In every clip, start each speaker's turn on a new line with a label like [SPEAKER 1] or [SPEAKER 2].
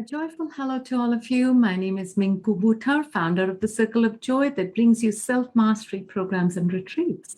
[SPEAKER 1] joyful hello to all of you. My name is Minnku Buttar, founder of the Circle of Joy that brings you self-mastery programs and retreats.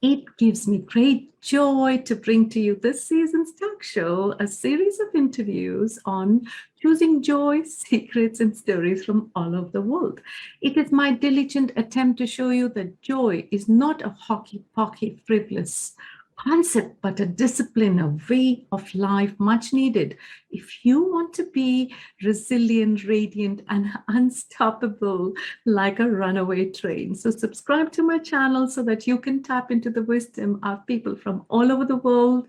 [SPEAKER 1] It gives me great joy to bring to you this season's talk show, a series of interviews on choosing joy, secrets, and stories from all over the world. It is my diligent attempt to show you that joy is not a hockey-pocky, frivolous concept, but a discipline, a way of life much needed if you want to be resilient, radiant, and unstoppable like a runaway train. So subscribe to my channel so that you can tap into the wisdom of people from all over the world.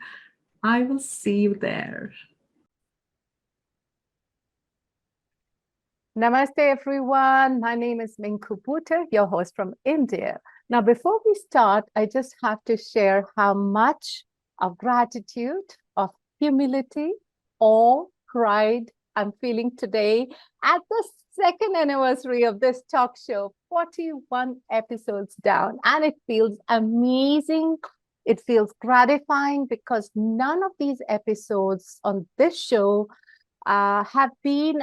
[SPEAKER 1] I will see you there.
[SPEAKER 2] Namaste, everyone. My name is Minnku Buttar, your host from India. Now, before we start, I just have to share how much of gratitude, of humility, or pride I'm feeling today at the second anniversary of this talk show, 41 episodes down. And it feels amazing. It feels gratifying because none of these episodes on this show have been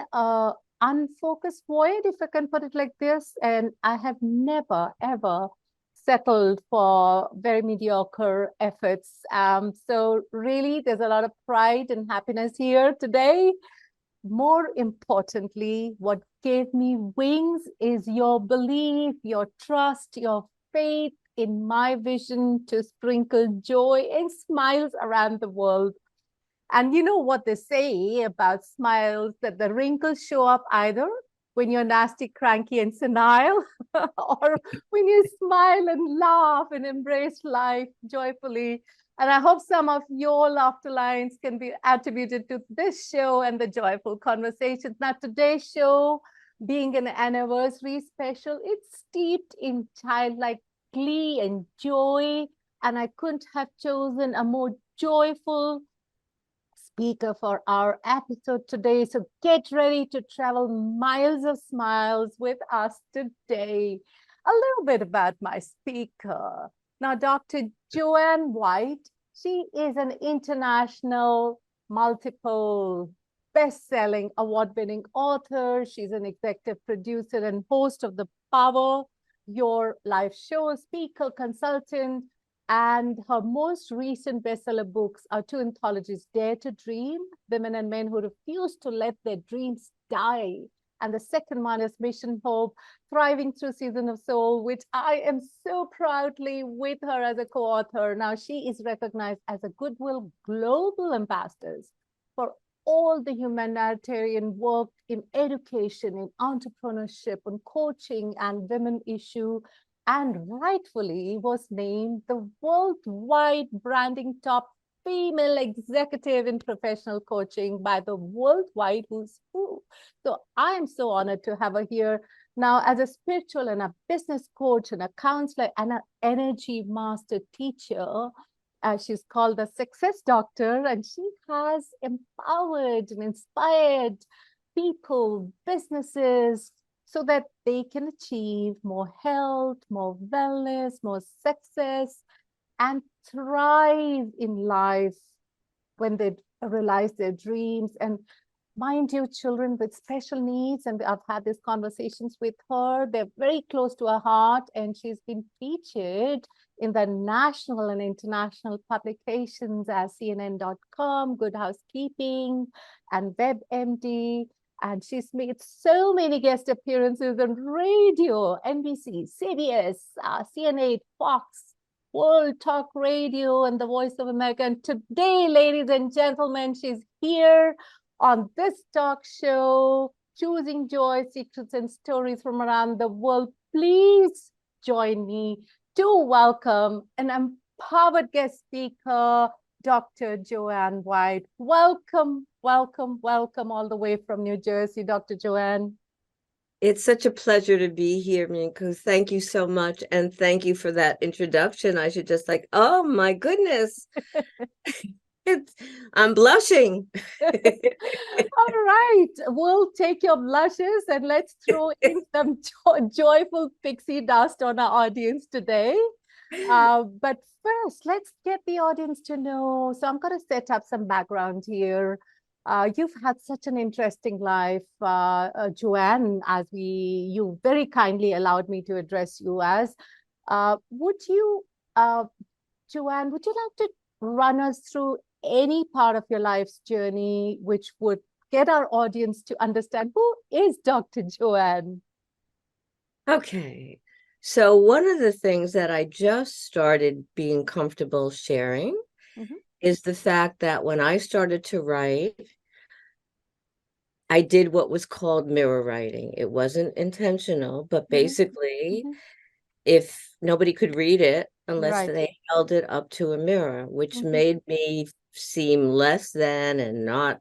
[SPEAKER 2] unfocused void, if I can put it like this. And I have never, ever settled for very mediocre efforts. So really, there's a lot of pride and happiness here today. More importantly, what gave me wings is your belief, your trust, your faith in my vision to sprinkle joy and smiles around the world. And you know what they say about smiles, that the wrinkles show up either when you're nasty, cranky, and senile, or when you smile and laugh and embrace life joyfully. And I hope some of your laughter lines can be attributed to this show and the joyful conversations. Now, today's show, being an anniversary special, it's steeped in childlike glee and joy. And I couldn't have chosen a more joyful speaker for our episode today. So get ready to travel miles of smiles with us today. A little bit about my speaker. Now, Dr. Joanne White, she is an international, multiple best-selling, award-winning author. She's an executive producer and host of the Power Your Life show, speaker, consultant. And her most recent bestseller books are two anthologies, Dare to Dream, Women and Men Who Refuse to Let Their Dreams Die. And the second one is Mission Hope, Thriving Through Season of Soul, which I am so proudly with her as a co-author. Now, she is recognized as a Goodwill Global Ambassador for all the humanitarian work in education, in entrepreneurship, in coaching and women issue, and rightfully was named the worldwide branding top female executive in professional coaching by the Worldwide Who's Who. So I'm so honored to have her here. Now, as a spiritual and a business coach and a counselor and an energy master teacher, she's called the Success Doctor, and she has empowered and inspired people, businesses, so that they can achieve more health, more wellness, more success, and thrive in life when they realize their dreams. And mind you, children with special needs, and I've had these conversations with her, they're very close to her heart, and she's been featured in the national and international publications as CNN.com, Good Housekeeping, and WebMD. And she's made so many guest appearances on radio, NBC, CBS, CNN, Fox, World Talk Radio, and the Voice of America. And today, ladies and gentlemen, she's here on this talk show, Choosing Joy, Secrets and Stories from Around the World. Please join me to welcome an empowered guest speaker, Dr. Joanne White. Welcome, welcome, welcome all the way from New Jersey, Dr. Joanne.
[SPEAKER 3] It's such a pleasure to be here, Minnku. Thank you so much. And thank you for that introduction. I should just oh my goodness. I'm blushing.
[SPEAKER 2] All right, we'll take your blushes and let's throw in some joyful pixie dust on our audience today. But first, let's get the audience to know. So I'm going to set up some background here. You've had such an interesting life, Joanne, as you very kindly allowed me to address you as. Would you, Joanne, would you like to run us through any part of your life's journey which would get our audience to understand who is Dr. Joanne?
[SPEAKER 3] Okay. So one of the things that I just started being comfortable sharing
[SPEAKER 2] Mhm.
[SPEAKER 3] is the fact that when I started to write, I did what was called mirror writing. It wasn't intentional, but basically,
[SPEAKER 2] Mhm.
[SPEAKER 3] if nobody could read it unless
[SPEAKER 2] Right.
[SPEAKER 3] they held it up to a mirror, which
[SPEAKER 2] Mhm.
[SPEAKER 3] made me seem less than and not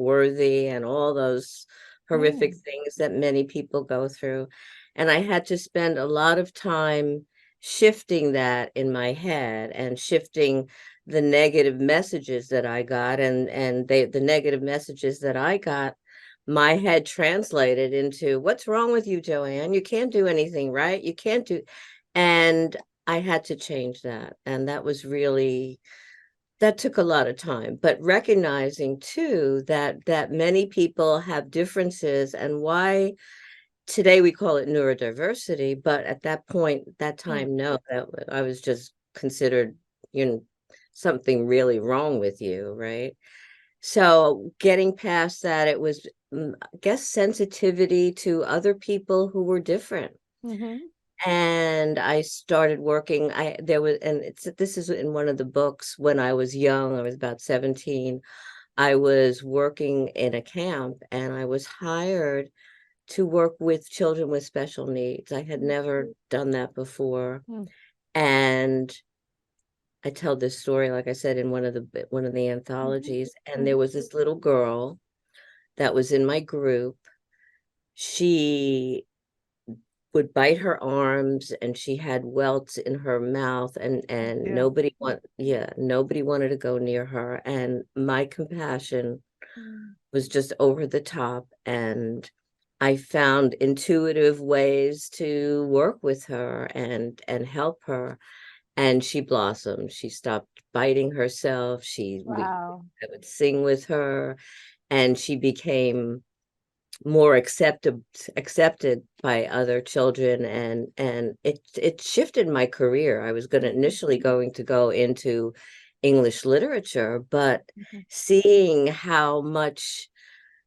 [SPEAKER 3] worthy and all those horrific
[SPEAKER 2] Mm.
[SPEAKER 3] things that many people go through. And I had to spend a lot of time shifting that in my head and shifting the negative messages that I got, and the negative messages that I got, my head translated into, what's wrong with you, Joanne? You can't do anything right. You can't do. And I had to change that. And that took a lot of time. But recognizing too that many people have differences, and why today we call it neurodiversity, but at that point, that
[SPEAKER 2] Mm.
[SPEAKER 3] time, no, that I was just considered, something really wrong with you, right? So getting past that, it was, I guess, sensitivity to other people who were different.
[SPEAKER 2] Mhm.
[SPEAKER 3] And I started working. This is in one of the books. When I was young, I was about 17. I was working in a camp, and I was hired to work with children with special needs. I had
[SPEAKER 2] Mm.
[SPEAKER 3] never done that before.
[SPEAKER 2] Mm.
[SPEAKER 3] And I tell this story, like I said, in one of the
[SPEAKER 2] Mhm.
[SPEAKER 3] anthologies, and there
[SPEAKER 2] Mhm.
[SPEAKER 3] was this little girl that was in my group. She would bite her arms, and she had welts in her mouth, and
[SPEAKER 2] Yeah.
[SPEAKER 3] nobody wanted to go near her, and my compassion
[SPEAKER 2] Mm.
[SPEAKER 3] was just over the top, and I found intuitive ways to work with her and help her, and she blossomed. She stopped biting herself.
[SPEAKER 2] Wow.
[SPEAKER 3] I would sing with her, and she became more accepted by other children, and it shifted my career. I was initially going to go into English literature, but
[SPEAKER 2] Mhm.
[SPEAKER 3] seeing how much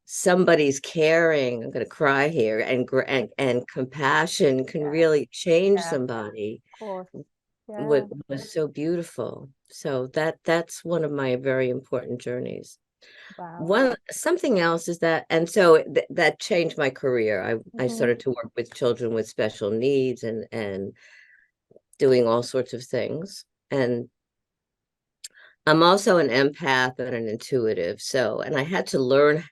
[SPEAKER 3] somebody's caring, I'm going to cry here, and compassion can
[SPEAKER 2] Yeah.
[SPEAKER 3] really change
[SPEAKER 2] Yeah. Of
[SPEAKER 3] somebody,
[SPEAKER 2] course.
[SPEAKER 3] what
[SPEAKER 2] Yeah.
[SPEAKER 3] was so beautiful. So that's one of my very important journeys.
[SPEAKER 2] Wow.
[SPEAKER 3] One something else is that, and so that changed my career. I
[SPEAKER 2] Mhm.
[SPEAKER 3] started to work with children with special needs, and doing all sorts of things. And I'm also an empath and an intuitive. So, and I had to learn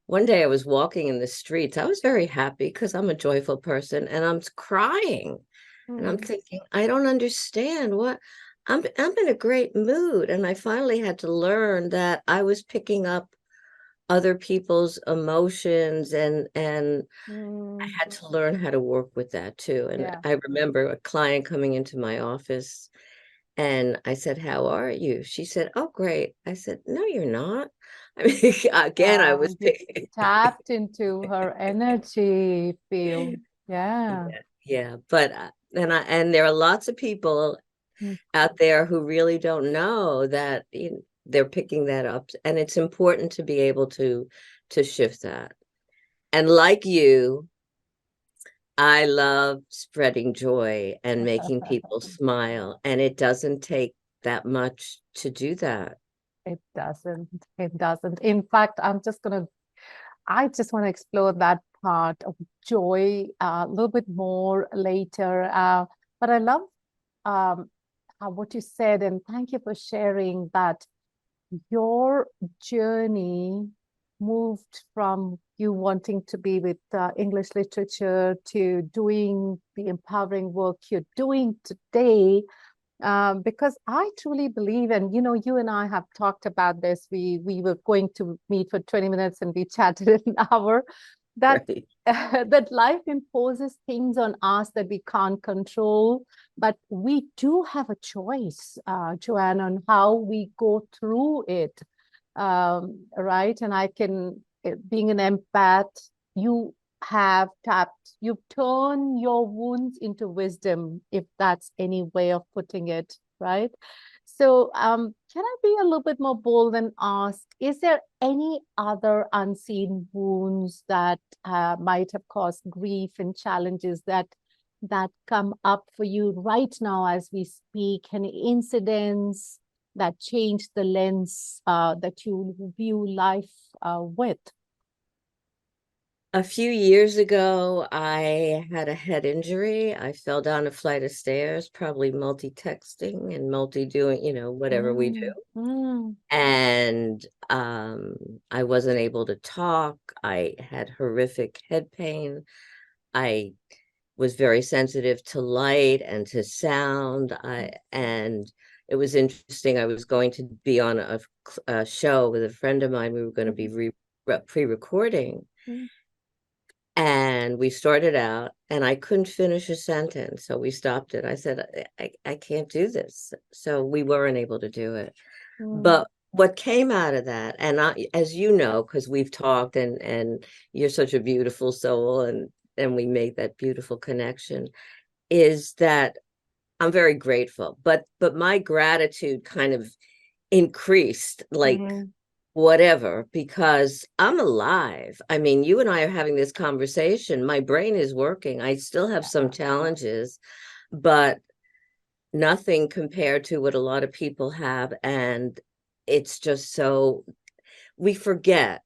[SPEAKER 3] one day I was walking in the streets. I was very happy because I'm a joyful person, and I'm crying. And I'm
[SPEAKER 2] Mm.
[SPEAKER 3] thinking, I don't understand I'm in a great mood. And I finally had to learn that I was picking up other people's emotions, and I
[SPEAKER 2] Mm.
[SPEAKER 3] had to learn how to work with that too. And
[SPEAKER 2] Yeah.
[SPEAKER 3] I remember a client coming into my office, and I said, "How are you?" She said, "Oh, great." I said, "No, you're not." I mean, again, I was
[SPEAKER 2] You
[SPEAKER 3] picking.
[SPEAKER 2] tapped into her energy field. Yeah.
[SPEAKER 3] Yeah, but and there are lots of people
[SPEAKER 2] Mm.
[SPEAKER 3] out there who really don't know that, they're picking that up, and it's important to be able to shift that. And like you, I love spreading joy and making people smile, and it doesn't take that much to do that.
[SPEAKER 2] It doesn't. It doesn't. In fact, I just want to explore that part of joy a little bit more later. But I love um, what you said, and thank you for sharing that your journey moved from you wanting to be with English literature to doing the empowering work you're doing today. Because I truly believe, and you and I have talked about this. We were going to meet for 20 minutes and we chatted an hour. That
[SPEAKER 3] Right.
[SPEAKER 2] that life imposes things on us that we can't control, but we do have a choice, Joanne, on how we go through it. right? And I can, being an empath, you you've turned your wounds into wisdom, if that's any way of putting it, right? So, can I be a little bit more bold and ask, is there any other unseen wounds that might have caused grief and challenges that come up for you right now as we speak? Any incidents that change the lens that you view life with?
[SPEAKER 3] A few years ago, I had a head injury. I fell down a flight of stairs, probably multitasking and multi-doing, whatever we do.
[SPEAKER 2] Mm.
[SPEAKER 3] And I wasn't able to talk. I had horrific head pain. I was very sensitive to light and to sound. And it was interesting. I was going to be on a show with a friend of mine. We were going to be pre-recording.
[SPEAKER 2] Mm.
[SPEAKER 3] And we started out and I couldn't finish a sentence. So we stopped it. I said, I can't do this. So we weren't able to do it.
[SPEAKER 2] Mm.
[SPEAKER 3] But what came out of that, and as you know, because we've talked and you're such a beautiful soul and we made that beautiful connection, is that I'm very grateful. But my gratitude kind of increased, like,
[SPEAKER 2] Mhm.
[SPEAKER 3] whatever, because I'm alive. I mean, you and I are having this conversation. My brain is working. I still have some challenges, but nothing compared to what a lot of people have. And it's just so we forget.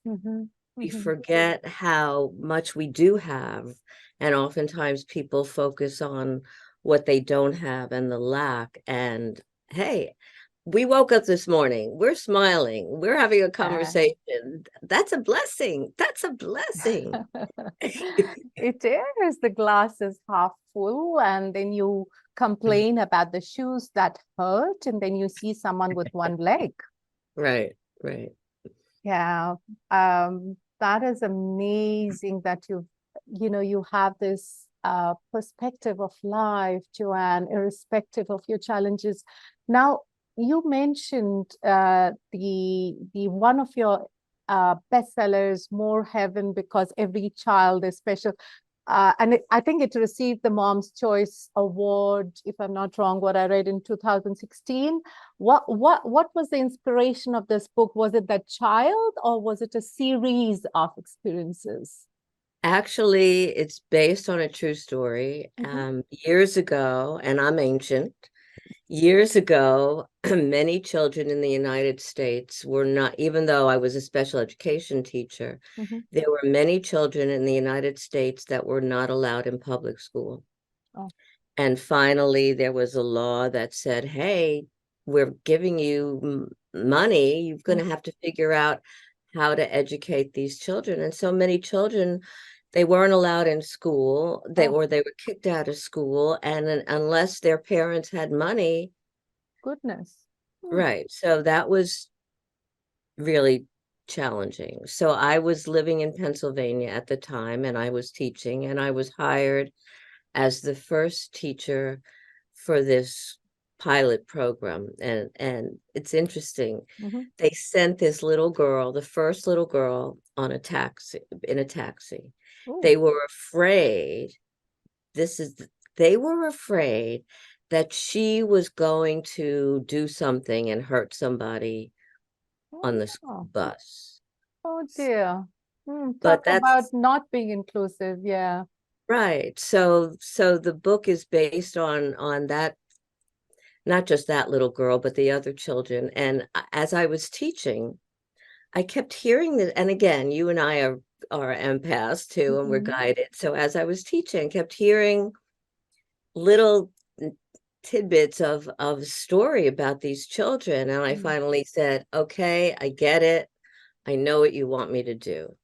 [SPEAKER 2] Mhm.
[SPEAKER 3] We
[SPEAKER 2] Mhm.
[SPEAKER 3] forget how much we do have. And oftentimes people focus on what they don't have and the lack. And hey, we woke up this morning, we're smiling, we're having a conversation. That's a blessing. That's a blessing.
[SPEAKER 2] It is. The glass is half full, and then you complain about the shoes that hurt, and then you see someone with one leg.
[SPEAKER 3] Right, right.
[SPEAKER 2] Yeah, that is amazing that you have this perspective of life, Joanne, irrespective of your challenges. Now, you mentioned the one of your bestsellers, More Heaven, because every child is special. I think it received the Mom's Choice Award, if I'm not wrong, what I read in 2016. What was the inspiration of this book? Was it that child, or was it a series of experiences?
[SPEAKER 3] Actually, it's based on a true story. Years ago, and I'm ancient, years ago, many children in the United States were not, even though I was a special education teacher,
[SPEAKER 2] Mhm.
[SPEAKER 3] there were many children in the United States that were not allowed in public school.
[SPEAKER 2] Oh.
[SPEAKER 3] And finally, there was a law that said, hey, we're giving you money. You're going to have to figure out how to educate these children. And so many children, they weren't allowed in school. They
[SPEAKER 2] Oh,
[SPEAKER 3] were kicked out of school. And unless their parents had money,
[SPEAKER 2] goodness.
[SPEAKER 3] right. So that was really challenging. So I was living in Pennsylvania at the time, and I was teaching, and I was hired as the first teacher for this pilot program. And it's interesting.
[SPEAKER 2] Mhm.
[SPEAKER 3] They sent this little girl, the first little girl, on a taxi, in a taxi.
[SPEAKER 2] Oh,
[SPEAKER 3] They were afraid, this is, they were afraid that she was going to do something and hurt somebody on the school
[SPEAKER 2] oh,
[SPEAKER 3] bus.
[SPEAKER 2] oh dear. Talk
[SPEAKER 3] But
[SPEAKER 2] about
[SPEAKER 3] that's
[SPEAKER 2] not being inclusive. Yeah.
[SPEAKER 3] right. So the book is based on that, not just that little girl, but the other children. And as I was teaching, I kept hearing that. And again, you and I are empaths too, and we're
[SPEAKER 2] Mhm.
[SPEAKER 3] guided. So as I was teaching, I kept hearing little tidbits of story about these children. And I
[SPEAKER 2] Mm.
[SPEAKER 3] finally said, okay, I get it. I know what you want me to do.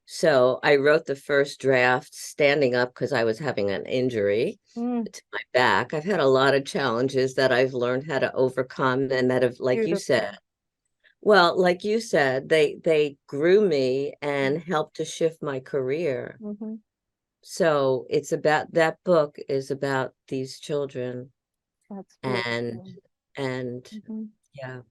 [SPEAKER 3] So I wrote the first draft standing up because I was having an injury
[SPEAKER 2] Mm.
[SPEAKER 3] to my back. I've had a lot of challenges that I've learned how to overcome, and that have, like you said,
[SPEAKER 2] Beautiful.
[SPEAKER 3] well, like you said, they grew me and helped to shift my career.
[SPEAKER 2] Mhm.
[SPEAKER 3] So it's about, that book is about these children,
[SPEAKER 2] That's
[SPEAKER 3] and
[SPEAKER 2] beautiful.
[SPEAKER 3] and
[SPEAKER 2] Mhm.
[SPEAKER 3] yeah.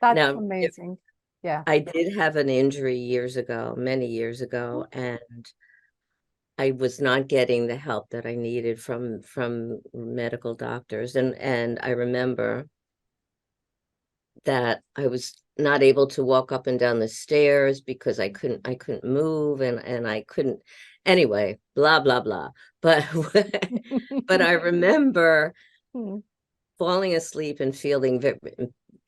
[SPEAKER 2] That's
[SPEAKER 3] Now,
[SPEAKER 2] amazing. Yeah.
[SPEAKER 3] I did have an injury years ago, many years ago, and I was not getting the help that I needed from medical doctors. And I remember that I was not able to walk up and down the stairs because I couldn't move, and I couldn't, anyway, blah blah blah. But but I remember
[SPEAKER 2] Mm,
[SPEAKER 3] falling asleep and feeling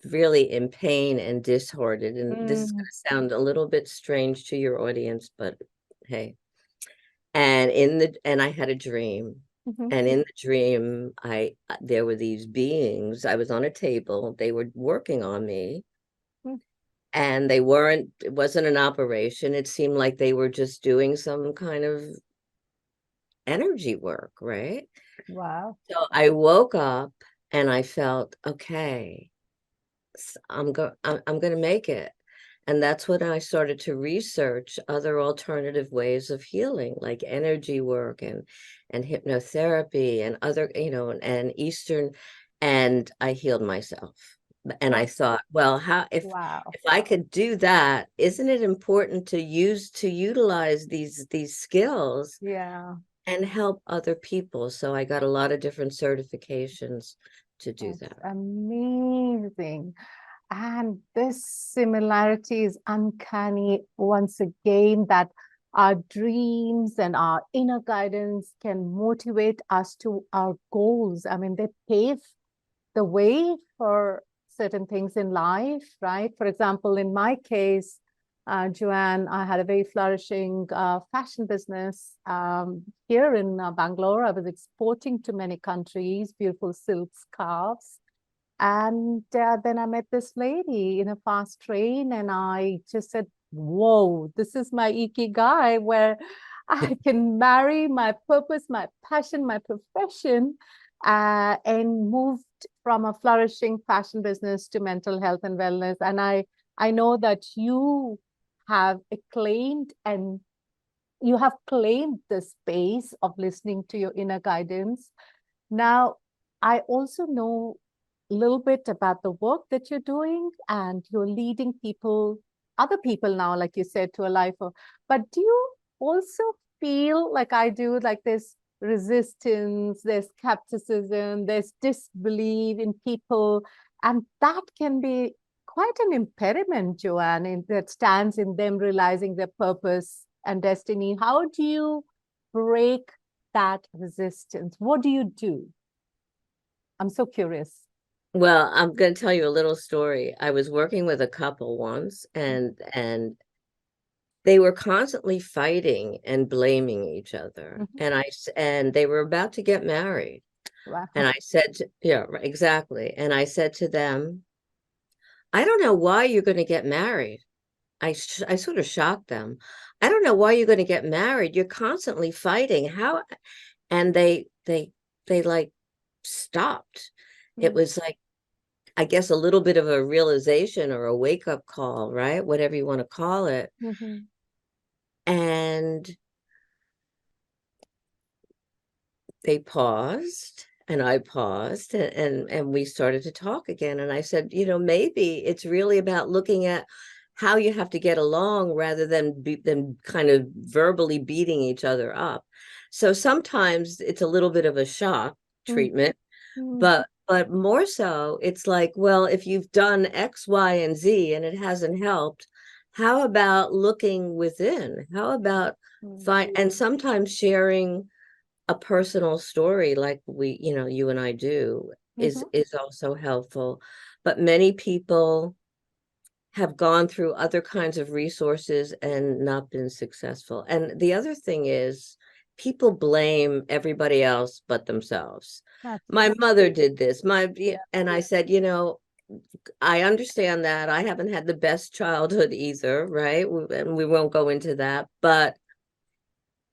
[SPEAKER 3] really in pain and disheartened. And this is going
[SPEAKER 2] mm,
[SPEAKER 3] to sound a little bit strange to your audience, but hey. And I had a dream.
[SPEAKER 2] mhm,
[SPEAKER 3] And in the dream, there were these beings. I was on a table. They were working on me,
[SPEAKER 2] mm.
[SPEAKER 3] and it wasn't an operation. It seemed like they were just doing some kind of energy work, right?
[SPEAKER 2] Wow.
[SPEAKER 3] So I woke up and I felt, okay, I'm going to make it. And that's when I started to research other alternative ways of healing, like energy work and hypnotherapy and other, and Eastern, and I healed myself. And I thought, well, how
[SPEAKER 2] Wow.
[SPEAKER 3] if I could do that, isn't it important to utilize these skills
[SPEAKER 2] Yeah.
[SPEAKER 3] and help other people? So I got a lot of different certifications to do
[SPEAKER 2] That's
[SPEAKER 3] that.
[SPEAKER 2] amazing. And this similarity is uncanny once again, that our dreams and our inner guidance can motivate us to our goals. I mean, they pave the way for certain things in life, right? For example, in my case, Joanne, I had a very flourishing fashion business here in Bangalore. I was exporting to many countries, beautiful silk scarves. And then I met this lady in a fast train, and I just said, whoa, this is my ikigai, where I can marry my purpose, my passion, my profession, and moved from a flourishing fashion business to mental health and wellness. And I know that you have acclaimed and you have claimed the space of listening to your inner guidance. Now, I also know a little bit about the work that you're doing, and you're leading people, other people now, like you said, to a life of, but do you also feel like I do, like there's resistance, there's skepticism, there's disbelief in people, and that can be quite an impediment, Joanne, that stands in them realizing their purpose and destiny. How do you break that resistance? What do you do? I'm so curious.
[SPEAKER 3] Well, I'm going to tell you a little story. I was working with a couple once, and they were constantly fighting and blaming each other.
[SPEAKER 2] Mhm.
[SPEAKER 3] And they were about to get married.
[SPEAKER 2] Wow.
[SPEAKER 3] And I said, yeah, right, exactly. And I said to them, I don't know why you're going to get married. I sort of shocked them. I don't know why you're going to get married. You're constantly fighting. How? And they like stopped. It
[SPEAKER 2] Mm,
[SPEAKER 3] was like, I guess, a little bit of a realization or a wake up call, right? Whatever you want to call it.
[SPEAKER 2] mhm,
[SPEAKER 3] And they paused, and I paused, and we started to talk again. And I said, maybe it's really about looking at how you have to get along rather than kind of verbally beating each other up. So sometimes it's a little bit of a shock
[SPEAKER 2] mm,
[SPEAKER 3] treatment,
[SPEAKER 2] mm,
[SPEAKER 3] but more so, it's like, well, if you've done X, Y, and Z and it hasn't helped, how about looking within? How about
[SPEAKER 2] mm,
[SPEAKER 3] and sometimes sharing a personal story like you and I do is
[SPEAKER 2] mhm.
[SPEAKER 3] also helpful. But many people have gone through other kinds of resources and not been successful. And the other thing is, people blame everybody else but themselves. My
[SPEAKER 2] Absolutely.
[SPEAKER 3] mother did this, and I said, I understand that. I haven't had the best childhood either, right? And we won't go into that, but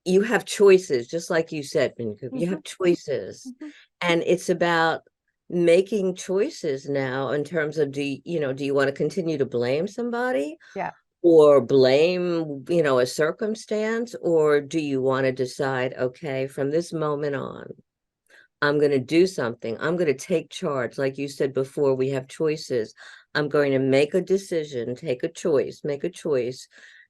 [SPEAKER 3] you have choices, just like you said, Minnku. You
[SPEAKER 2] Mhm,
[SPEAKER 3] have choices.
[SPEAKER 2] mhm.
[SPEAKER 3] And it's about making choices now in terms of, do you want to continue to blame somebody
[SPEAKER 2] Yeah.
[SPEAKER 3] or blame, a circumstance, or do you want to decide, okay, from this moment on, I'm going to do something. I'm going to take charge. Like you said before, we have choices. I'm going to make a decision, make a choice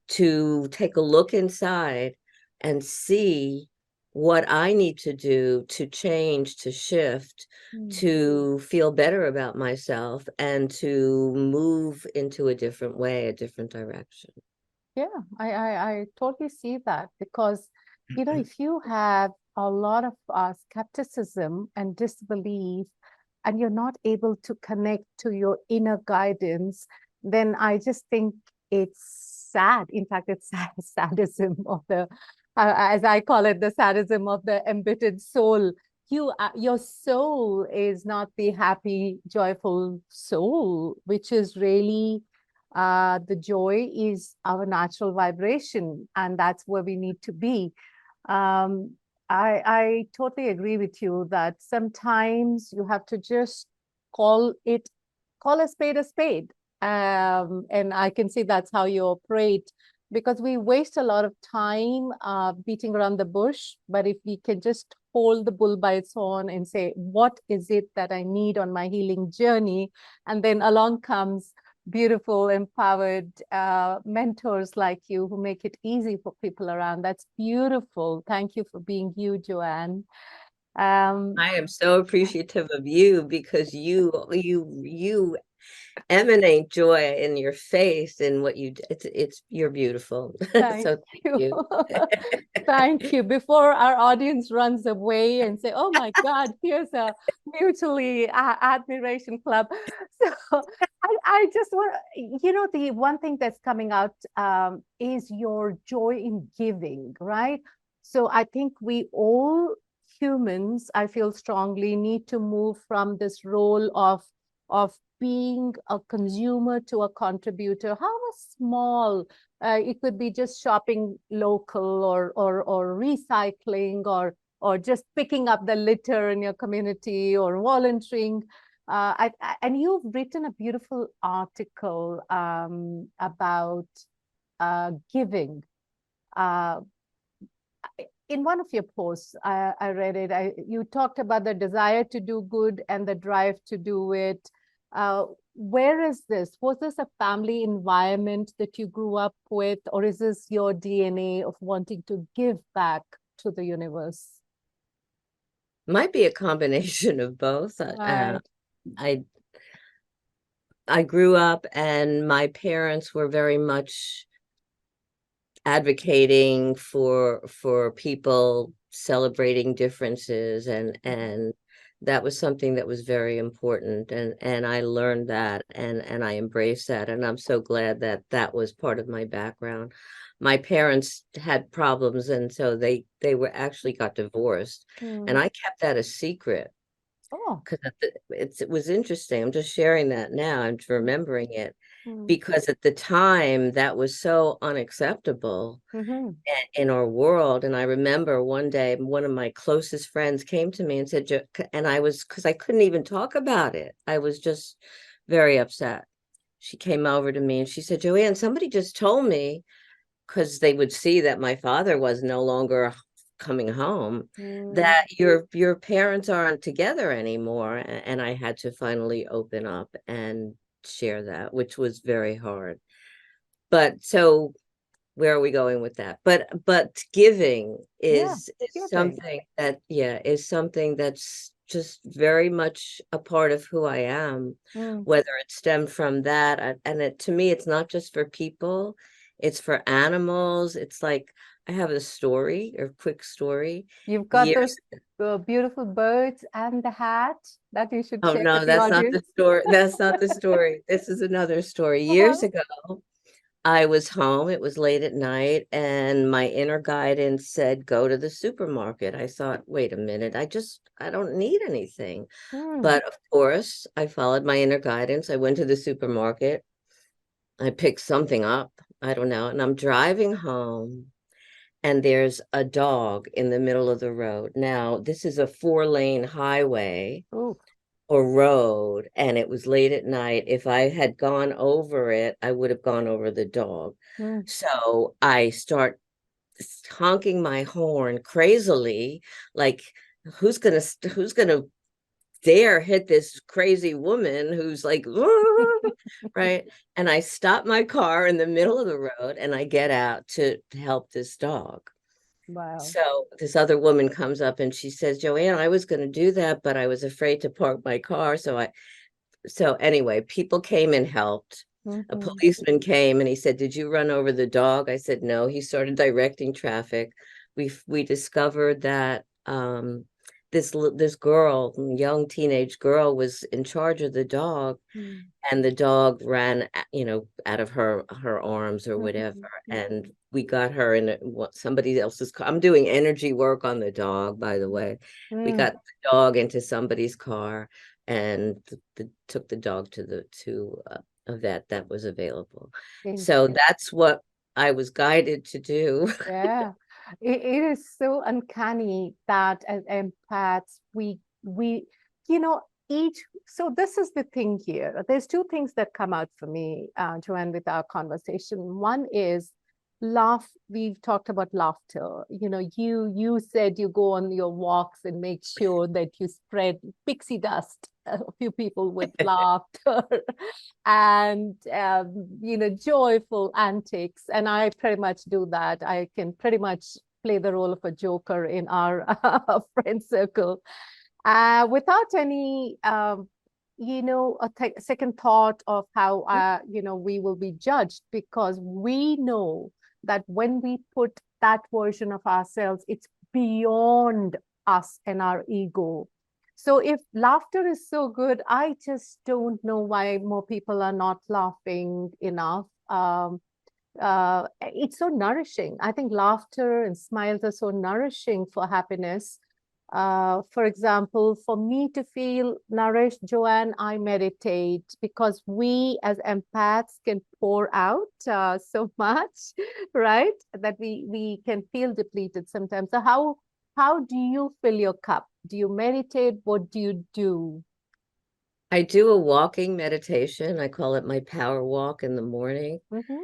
[SPEAKER 3] to take a look inside and see what I need to do to change, to shift, to feel better about myself, and to move into a different way, a different direction.
[SPEAKER 2] Yeah, I totally see that because, if you have a lot of skepticism and disbelief, and you're not able to connect to your inner guidance, then I just think it's sad. In fact, it's sadism of the, as I call it, the sadism of the embittered soul. Your soul is not the happy, joyful soul, which is really the joy is our natural vibration, and that's where we need to be. Um, I totally agree with you that sometimes you have to just call a spade a spade. And I can see that's how you operate, because we waste a lot of time beating around the bush. But if we can just hold the bull by its horn and say, what is it that I need on my healing journey? And then along comes beautiful, empowered mentors like you who make it easy for people around. That's beautiful. Thank you for being you, Joanne.
[SPEAKER 3] I am so appreciative of you because you emanate joy in your face and what you it's you're beautiful.
[SPEAKER 2] Thank
[SPEAKER 3] So thank
[SPEAKER 2] you.
[SPEAKER 3] you.
[SPEAKER 2] Thank you. Before our audience runs away and say, oh my God, here's a mutually admiration club. So I just want, the one thing that's coming out is your joy in giving, right? So I think we all humans, I feel strongly, need to move from this role of being a consumer to a contributor. How small it could be, just shopping local, or recycling, or just picking up the litter in your community, or volunteering. And you've written a beautiful article about giving. Uh, in one of your posts, I read it. You talked about the desire to do good and the drive to do it. Where is this? Was this a family environment that you grew up with, or is this your DNA of wanting to give back to the universe?
[SPEAKER 3] Might be a combination of both.
[SPEAKER 2] Right.
[SPEAKER 3] I grew up and my parents were very much advocating for people celebrating differences, and that was something that was very important, and I learned that, and I embraced that, and I'm so glad that that was part of my background. My parents had problems, and so they were actually got divorced, and I kept that a secret
[SPEAKER 2] Oh.
[SPEAKER 3] because it was interesting. I'm just sharing that now. I'm remembering it because at the time that was so unacceptable in our world. And I remember one day one of my closest friends came to me and said, and I was, because I couldn't even talk about it. I was just very upset. She came over to me and she said, Joanne, somebody just told me, because they would see that my father was no longer coming home, that your parents aren't together anymore. And I had to finally open up and share that, which was very hard. But so where are we going with that? But giving is
[SPEAKER 2] Giving.
[SPEAKER 3] something that, is something that's just very much a part of who I am, whether it stemmed from that. And to me, it's not just for people, it's for animals. It's like, I have a story, or quick story.
[SPEAKER 2] You've got
[SPEAKER 3] Years
[SPEAKER 2] those beautiful birds and the hat that you should
[SPEAKER 3] Oh
[SPEAKER 2] share with
[SPEAKER 3] no,
[SPEAKER 2] the
[SPEAKER 3] that's not the
[SPEAKER 2] audience.
[SPEAKER 3] story. That's not the story. This is another story. Years ago, I was home. It was late at night, and my inner guidance said, go to the supermarket. I thought, wait a minute, I don't need anything. But of course, I followed my inner guidance. I went to the supermarket. I picked something up. I don't know. And I'm driving home, and there's a dog in the middle of the road. Now, this is a 4-lane highway or road, and it was late at night. If I had gone over it, I would have gone over the dog. So I start honking my horn crazily, like who's gonna dare hit this crazy woman who's like, right? And I stop my car in the middle of the road and I get out to help this dog.
[SPEAKER 2] Wow.
[SPEAKER 3] So this other woman comes up and she says, Joanne, I was going to do that, but I was afraid to park my car. So anyway, people came and helped. A
[SPEAKER 2] Mhm.
[SPEAKER 3] policeman came and he said, did you run over the dog? I said, no. He started directing traffic. We discovered that this girl, young teenage girl, was in charge of the dog,
[SPEAKER 2] Mm.
[SPEAKER 3] and the dog ran, out of her arms or whatever.
[SPEAKER 2] Mhm.
[SPEAKER 3] And we got her in somebody else's car. I'm doing energy work on the dog, by the way. We
[SPEAKER 2] Mm.
[SPEAKER 3] got the dog into somebody's car and took the dog to a vet that was available. So
[SPEAKER 2] Interesting.
[SPEAKER 3] that's what I was guided to do.
[SPEAKER 2] Yeah, it is so uncanny that as empaths, we, you know, each, so this is the thing here. There's two things that come out for me, Joanne, with our conversation. One is we've talked about laughter. You said you go on your walks and make sure that you spread pixie dust, a few people with laughter and joyful antics, and I pretty much do that. I can pretty much play the role of a joker in our friend circle, without any second thought of how we will be judged, because we know that when we put that version of ourselves, it's beyond us and our ego. So if laughter is so good, I just don't know why more people are not laughing enough. It's so nourishing. I think laughter and smiles are so nourishing for happiness. For example, for me to feel nourished, Joanne, I meditate, because we as empaths can pour out so much, right? That we can feel depleted sometimes. So how do you fill your cup? Do you meditate? What do you do?
[SPEAKER 3] I do a walking meditation. I call it my power walk in the morning.
[SPEAKER 2] Mm-hmm.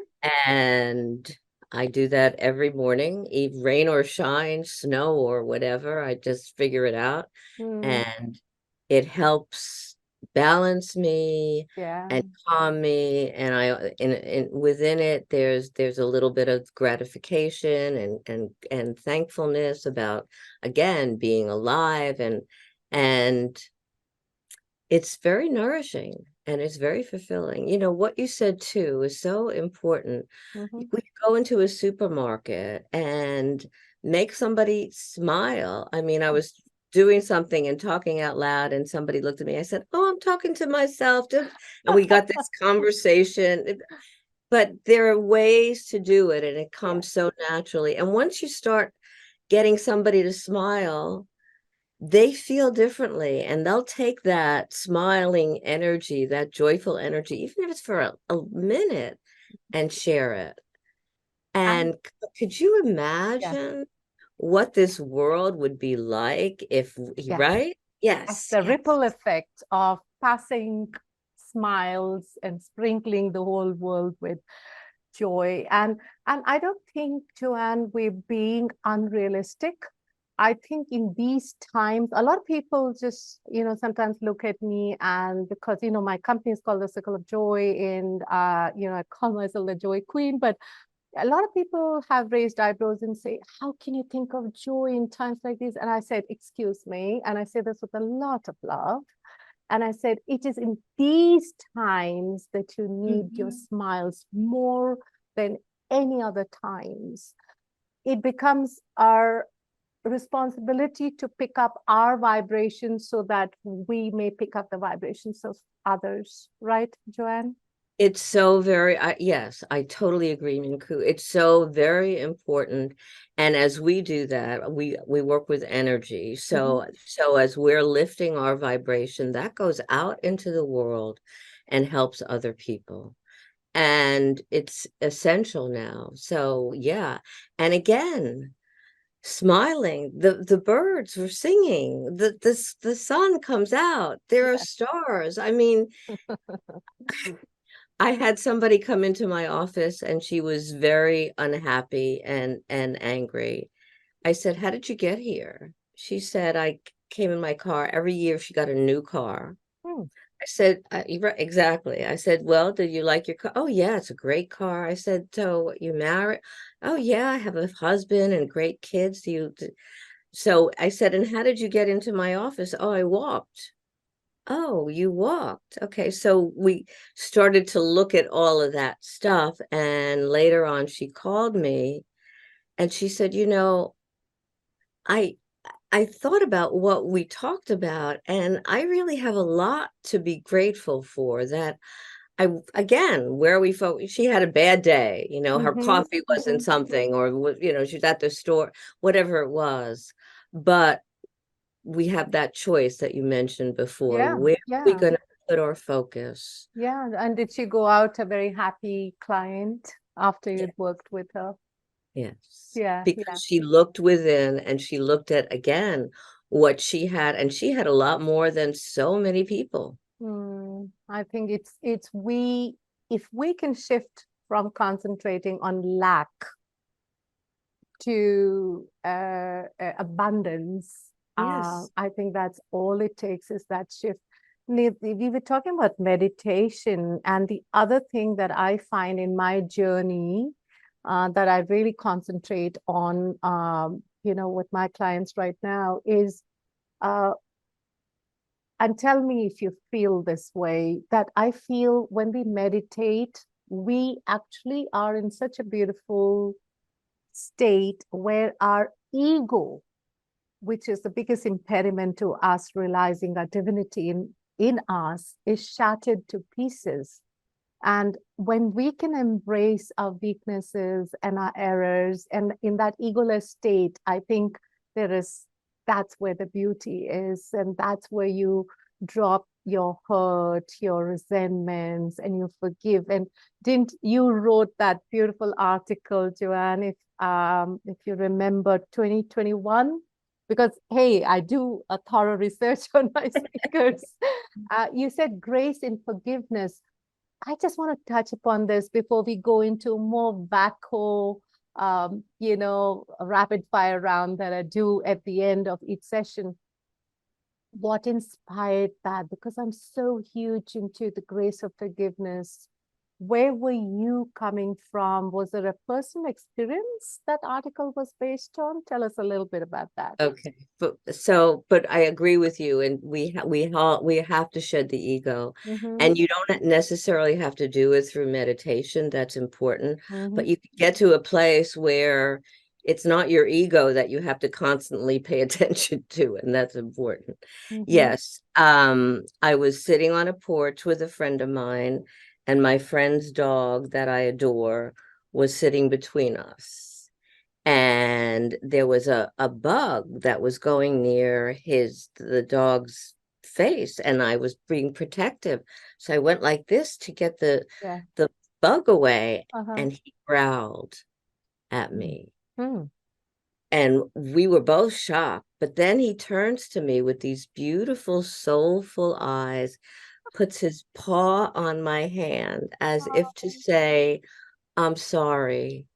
[SPEAKER 3] And I do that every morning, rain or shine, snow or whatever. I just figure it out.
[SPEAKER 2] Mm,
[SPEAKER 3] And it helps balance me
[SPEAKER 2] yeah.
[SPEAKER 3] and calm me. And within it, there's a little bit of gratification and thankfulness about, again, being alive, and it's very nourishing and it's very fulfilling. What you said too is so important.
[SPEAKER 2] Mm-hmm.
[SPEAKER 3] We go into a supermarket and make somebody smile. I mean, I was doing something and talking out loud, and somebody looked at me. I said, "Oh, I'm talking to myself." And we got this conversation. But there are ways to do it, and it
[SPEAKER 2] Yeah.
[SPEAKER 3] comes so naturally. And once you start getting somebody to smile, they feel differently, and they'll take that smiling energy, that joyful energy, even if it's for a minute, and share it.
[SPEAKER 2] And
[SPEAKER 3] And could you
[SPEAKER 2] yeah,
[SPEAKER 3] imagine what this world would be like if,
[SPEAKER 2] yeah.
[SPEAKER 3] right?
[SPEAKER 2] Yes,
[SPEAKER 3] Yes,
[SPEAKER 2] the
[SPEAKER 3] yes.
[SPEAKER 2] ripple effect of passing smiles and sprinkling the whole world with joy. And I don't think, Joanne, we're being unrealistic. I think in these times, a lot of people just, sometimes look at me, and because, my company is called the Circle of Joy, and, I call myself the Joy Queen, but a lot of people have raised eyebrows and say, how can you think of joy in times like these? And I said, excuse me. And I say this with a lot of love. And I said, it is in these times that you need your smiles more than any other times. It becomes our responsibility to pick up our vibrations so that we may pick up the vibrations of others. Right, Joanne?
[SPEAKER 3] It's so yes, I totally agree, Minku. It's so very important. And as we do that, we work with energy.
[SPEAKER 2] Mhm.
[SPEAKER 3] So as we're lifting our vibration, that goes out into the world and helps other people. And it's essential now. So yeah. And again, smiling, the birds were singing, the sun comes out, there are
[SPEAKER 2] Yeah.
[SPEAKER 3] stars. I mean, I had somebody come into my office and she was very unhappy and angry. I said, "How did you get here?" she said, I came in my car every year. She got a new car.
[SPEAKER 2] Hmm.
[SPEAKER 3] I said, you're right, exactly. I said, well, did you like your car? Oh, yeah, it's a great car. I said, so you married? Oh, yeah, I have a husband and great kids. So I said, and how did you get into my office? Oh, I walked. Oh, you walked. Okay. So we started to look at all of that stuff. And later on, she called me and she said, I I thought about what we talked about, and I really have a lot to be grateful for that. Again, where we focus, she had a bad day, her
[SPEAKER 2] Mm-hmm.
[SPEAKER 3] coffee wasn't something, or, she's at the store, whatever it was. But we have that choice that you mentioned before.
[SPEAKER 2] Yeah,
[SPEAKER 3] Where are we
[SPEAKER 2] yeah,
[SPEAKER 3] going to put our focus?
[SPEAKER 2] yeah. And did she go out a very happy client after
[SPEAKER 3] Yeah.
[SPEAKER 2] you'd worked with her?
[SPEAKER 3] Yes.
[SPEAKER 2] Yeah, yeah.
[SPEAKER 3] Because she looked within and she looked at, again, what she had, and she had a lot more than so many people.
[SPEAKER 2] I think it's we if we can shift from concentrating on lack to abundance,
[SPEAKER 3] Yes.
[SPEAKER 2] I think that's all it takes is that shift. We were talking about meditation, and the other thing that I find in my journey that I really concentrate on, with my clients right now is uh, and tell me if you feel this way, that I feel when we meditate, we actually are in such a beautiful state where our ego, which is the biggest impediment to us realizing our divinity in us, is shattered to pieces. And when we can embrace our weaknesses and our errors, and in that egoless state, I think that's where the beauty is. And that's where you drop your hurt, your resentments, and you forgive. And didn't you wrote that beautiful article, Joanne, if you remember 2021? Because hey, I do a thorough research on my speakers. You said grace in forgiveness. I just want to touch upon this before we go into more backhoe, a rapid fire round that I do at the end of each session. What inspired that? Because I'm so huge into the grace of forgiveness. Where were you coming from? Was there a personal experience that article was based on? Tell us a little bit about that.
[SPEAKER 3] Okay. But I agree with you, and we have to shed the ego,
[SPEAKER 2] Mm-hmm,
[SPEAKER 3] and you don't necessarily have to do it through meditation. That's important,
[SPEAKER 2] mm-hmm,
[SPEAKER 3] but you can get to a place where it's not your ego that you have to constantly pay attention to, and that's important.
[SPEAKER 2] mm-hmm.
[SPEAKER 3] Yes. I was sitting on a porch with a friend of mine, and my friend's dog that I adore was sitting between us, and there was a bug that was going near the dog's face, and I was being protective, so I went like this to get
[SPEAKER 2] Yeah.
[SPEAKER 3] the bug away,
[SPEAKER 2] Uh-huh.
[SPEAKER 3] and he growled at
[SPEAKER 2] Mm.
[SPEAKER 3] me,
[SPEAKER 2] Mm.
[SPEAKER 3] and we were both shocked. But then he turns to me with these beautiful soulful eyes, puts his paw on my hand as if to say, I'm sorry.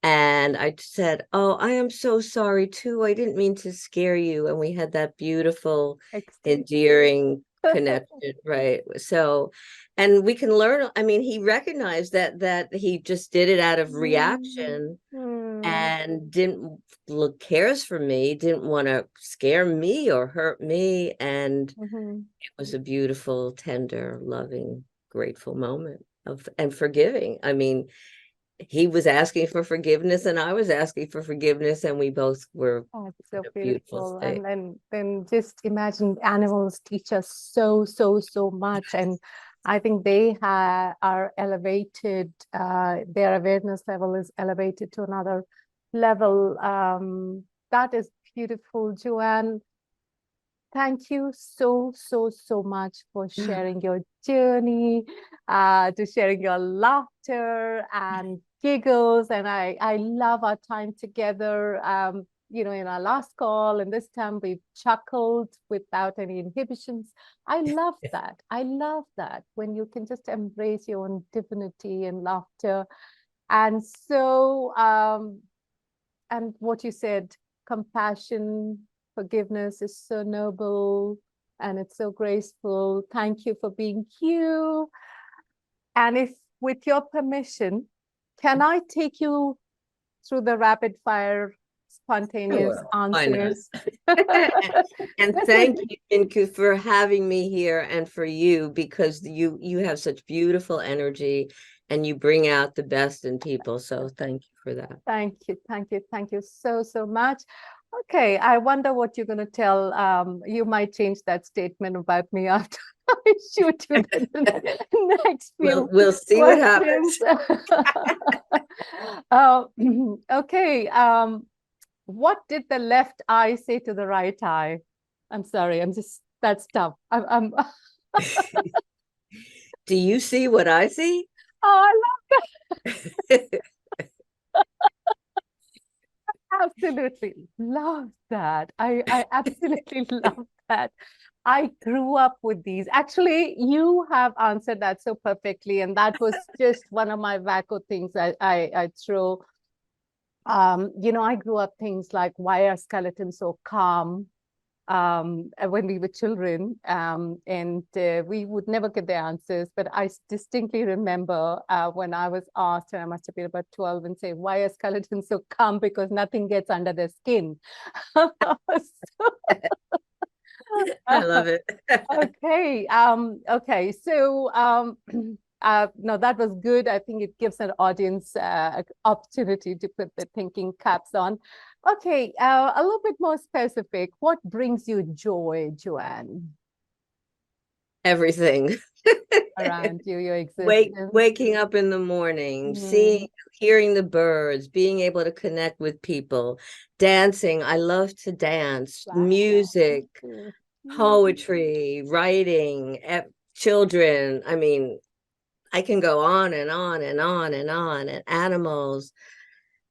[SPEAKER 3] And I said, oh, I am so sorry too. I didn't mean to scare you. And we had that beautiful,
[SPEAKER 2] Exchange.
[SPEAKER 3] endearing connection, right? So, and we can learn. I mean, he recognized that he just did it out of
[SPEAKER 2] Mm.
[SPEAKER 3] reaction
[SPEAKER 2] Mm.
[SPEAKER 3] and didn't look cares for me, didn't want to scare me or hurt me. And
[SPEAKER 2] Mhm.
[SPEAKER 3] it was a beautiful, tender, loving, grateful moment of and forgiving. I mean, he was asking for forgiveness and I was asking for forgiveness, and we both were
[SPEAKER 2] Oh, it's
[SPEAKER 3] in
[SPEAKER 2] so
[SPEAKER 3] a beautiful
[SPEAKER 2] beautiful.
[SPEAKER 3] state.
[SPEAKER 2] And then just imagine animals teach us so, so, so much. And I think are elevated, their awareness level is elevated to another level. That is beautiful, Joanne. Thank you so, so, so much for sharing your journey, to sharing your laughter and giggles. And I love our time together. In our last call and this time we've chuckled without any inhibitions. I love that. I love that when you can just embrace your own divinity and laughter. And so, and what you said, compassion, Forgiveness is so noble and it's so graceful. Thank you for being you. And if, with your permission, can I take you through the rapid fire spontaneous
[SPEAKER 3] Sure, why not?
[SPEAKER 2] answers?
[SPEAKER 3] And
[SPEAKER 2] This
[SPEAKER 3] thank
[SPEAKER 2] is-
[SPEAKER 3] you, Minnku, for having me here, and for you, because you have such beautiful energy and you bring out the best in people. So thank you for that.
[SPEAKER 2] Thank you, thank you, thank you so, so much. Okay, I wonder what you're going to tell. You might change that statement about me after I shoot you the next few
[SPEAKER 3] We'll see what happens.
[SPEAKER 2] Okay, what did the left eye say to the right eye? I'm sorry, that's tough. I'm
[SPEAKER 3] Do you see what I see?
[SPEAKER 2] oh, absolutely love that. I absolutely love that. I grew up with these. Actually, you have answered that so perfectly, and that was just one of my wacko things I throw. I grew up things like, why are skeletons so calm? When we were children, and we would never get the answers. But I distinctly remember when I was asked, and I must have been about 12, and say, why are skeletons so calm? Because nothing gets under their skin.
[SPEAKER 3] I love it.
[SPEAKER 2] Okay. Okay. So, no, that was good. I think it gives an audience opportunity to put the thinking caps on. Okay. A little bit more specific. What brings you joy, Joanne,
[SPEAKER 3] Everything.
[SPEAKER 2] around you, your existence?
[SPEAKER 3] Waking up in the morning, seeing, hearing the birds, being able to connect with people, dancing. I love to dance,
[SPEAKER 2] Wow.
[SPEAKER 3] music,
[SPEAKER 2] Mm.
[SPEAKER 3] poetry, writing, children. I mean, I can go on and on and on and on. And animals.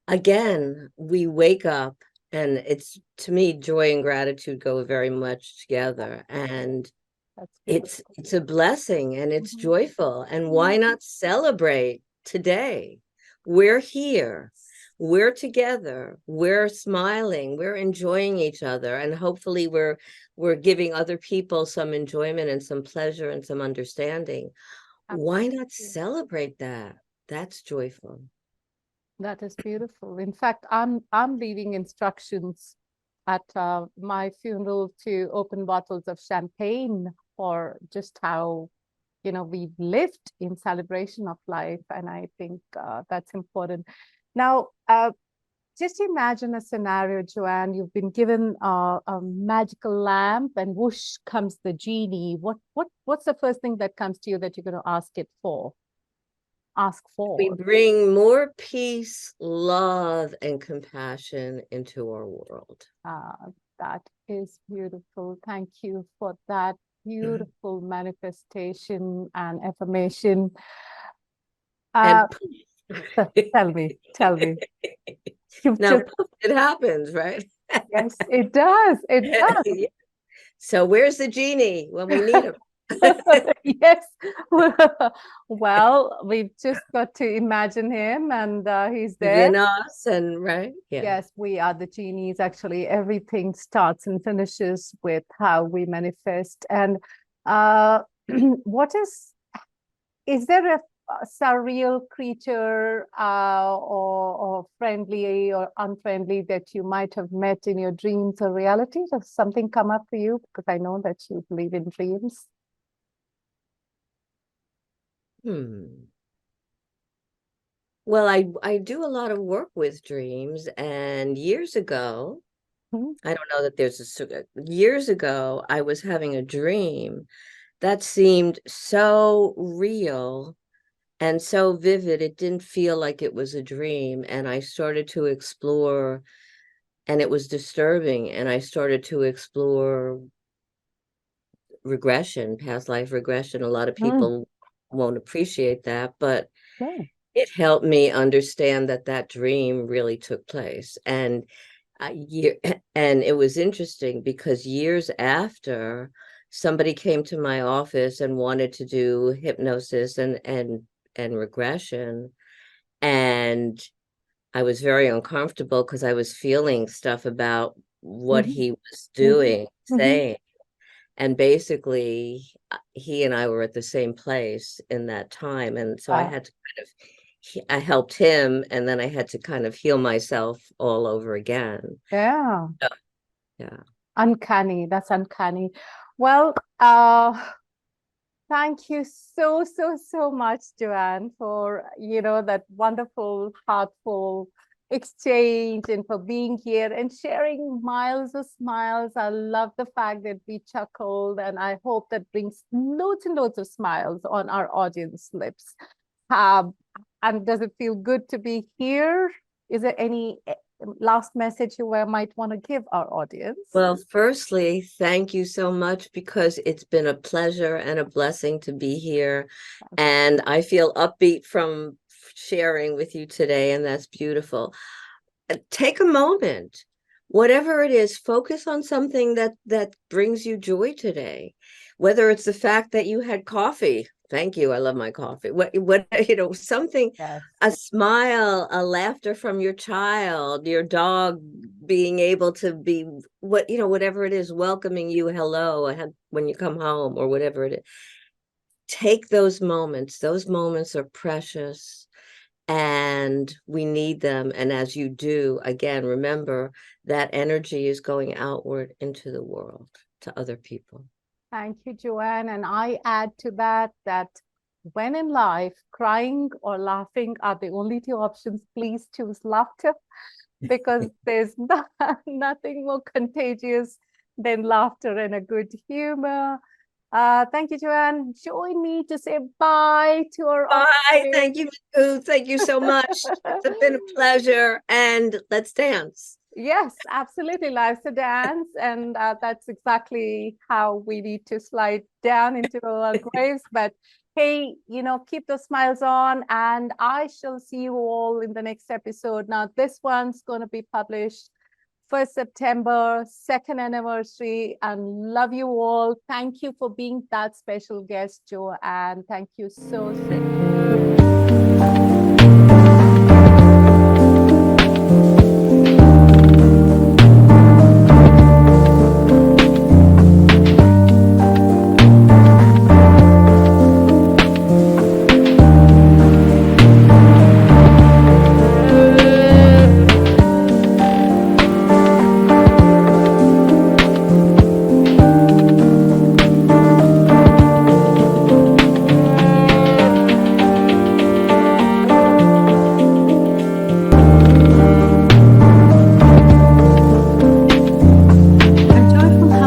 [SPEAKER 3] Again, we wake up, and it's, to me, joy and gratitude go very much together. And
[SPEAKER 2] That's
[SPEAKER 3] it's
[SPEAKER 2] beautiful.
[SPEAKER 3] a blessing, and it's
[SPEAKER 2] Mhm.
[SPEAKER 3] joyful. And why not celebrate today? We're here, we're together, we're smiling, we're enjoying each other, and hopefully we're giving other people some enjoyment and some pleasure and some understanding. Why not
[SPEAKER 2] Absolutely.
[SPEAKER 3] celebrate that? That's joyful.
[SPEAKER 2] That is beautiful. In fact, I'm leaving instructions at my funeral to open bottles of champagne for just how we've lived in celebration of life, and I think that's important. Now, just imagine a scenario, Joanne. You've been given a magical lamp, and whoosh comes the genie. What's the first thing that comes to you that you're going to ask it for? Ask
[SPEAKER 3] We
[SPEAKER 2] for.
[SPEAKER 3] bring more peace, love, and compassion into our world.
[SPEAKER 2] That is beautiful. Thank you for that beautiful manifestation and affirmation.
[SPEAKER 3] And
[SPEAKER 2] Tell me. You've
[SPEAKER 3] now
[SPEAKER 2] just,
[SPEAKER 3] it happens, right?
[SPEAKER 2] yes, it does. It does.
[SPEAKER 3] Yeah. So where's the genie when we need him?
[SPEAKER 2] Yes. Well, we've just got to imagine him, and he's there.
[SPEAKER 3] Within us, and right? Yeah.
[SPEAKER 2] Yes, we are the genies. Actually, everything starts and finishes with how we manifest. And is there a surreal creature or friendly or unfriendly that you might have met in your dreams or reality? Does something come up for you? Because I know that you believe in dreams.
[SPEAKER 3] Well, I do a lot of work with dreams, and years ago, I don't know that years ago, I was having a dream that seemed so real and so vivid, it didn't feel like it was a dream. And I started to explore, and it was disturbing. And I started to explore regression, past life regression. A lot of people won't appreciate that, but it helped me understand that dream really took place. And it was interesting because years after, somebody came to my office and wanted to do hypnosis and regression, and I was very uncomfortable because I was feeling stuff about what
[SPEAKER 2] Mhm.
[SPEAKER 3] he was
[SPEAKER 2] Mhm.
[SPEAKER 3] doing,
[SPEAKER 2] Mhm.
[SPEAKER 3] saying. And basically, he and I were at the same place in that time. And so I
[SPEAKER 2] Wow.
[SPEAKER 3] had to I helped him, and then I had to kind of heal myself all over again.
[SPEAKER 2] Yeah.
[SPEAKER 3] So, yeah.
[SPEAKER 2] Uncanny. That's uncanny. Well, thank you so much, Joanne, for, that wonderful, heartful exchange and for being here and sharing miles of smiles. I love the fact that we chuckled, and I hope that brings loads and loads of smiles on our audience lips. And does it feel good to be here? Is there any last message you might want to give our audience?
[SPEAKER 3] Well, firstly, thank you so much, because it's been a pleasure and a blessing to be here. And I feel upbeat from sharing with you today, and that's beautiful. Take a moment, whatever it is, focus on something that brings you joy today. Whether it's the fact that you had coffee. Thank you. I love my coffee. What something,
[SPEAKER 2] Yes.
[SPEAKER 3] a smile, a laughter from your child, your dog being able to be whatever it is, welcoming you, hello, when you come home, or whatever it is. Take those moments. Those moments are precious, and we need them. And as you do, again, remember that energy is going outward into the world to other people.
[SPEAKER 2] Thank you, Joanne. And I add to that when in life, crying or laughing are the only two options, please choose laughter, because there's nothing more contagious than laughter and a good humor. Thank you, Joanne. Join me to say bye to our
[SPEAKER 3] Bye.
[SPEAKER 2] audience.
[SPEAKER 3] Thank you, Minnku. Thank you so much. It's been a pleasure. And let's dance.
[SPEAKER 2] Yes, absolutely. Life's a dance. And that's exactly how we need to slide down into our graves. But hey, keep those smiles on. And I shall see you all in the next episode. Now, this one's going to be published 1st September, 2nd anniversary. And love you all. Thank you for being that special guest, Joanne. Thank you so much.